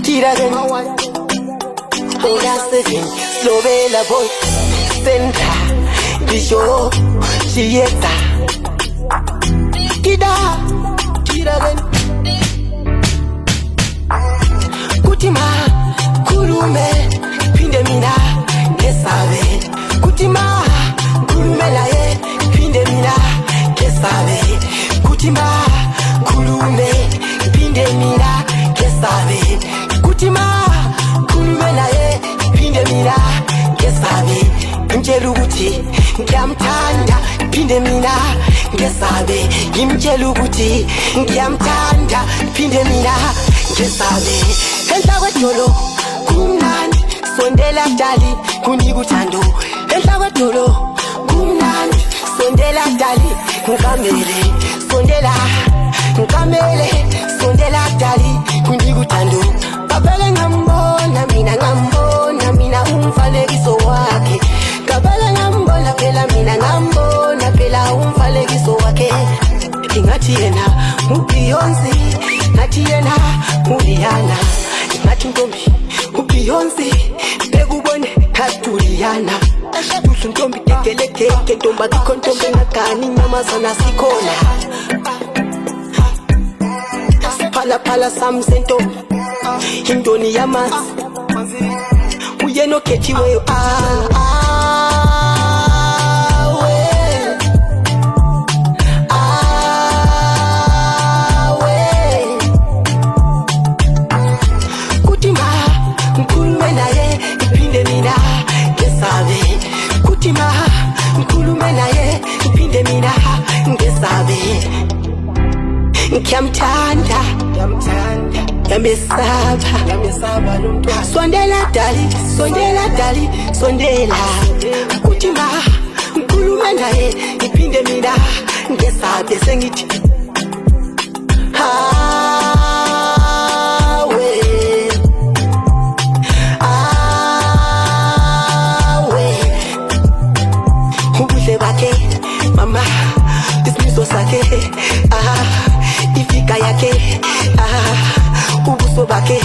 Kiragen Ola seven Slovela boy Senta Bisho Chieta Kiragen Kutima Kurume Pinde mina Kesabe Kutima Kurume lae Pinde mina Kesabe Kutima Kurume Pinde mina Kesabe Kutima Kurume lae Pinde mina Kesabe Imtshela ukuthi ngiyamthanda phinde mina ngesabe ngimtshela ukuthi ngiyamthanda phinde mina ngesabe enhla kwedolo kumnandi sondela dali kunika uthando enhla kwedolo kumnandi sondela dali ngikamele sondela ngikamele sondela dali kunika uthando kapele ngambona mina umfanekiso wakhe kapele ngambona phela mina ngambona phela umfanekiso wakhe ingathi yena uBeyonce ngathi yena uRihanna ngathi ntombi uBeyonce bekubone kaTuriana duhle ntombi tekeleke ntomba ikhontombe ngakani nyamazana sikhona phala samsento indoni yamanzi uyeno kethiweyo kutima nkulume naye iphinde mina ngesabe kutima nkulume naye iphinde mina ngesabe ngiyamthanda yamesaba nomntwana sondela dali sondela kutima nkulume naye iphinde mina ngesabe sengithi ubuhle bakhe mama isimiso sakhe ifika yakhe ubuso bakhe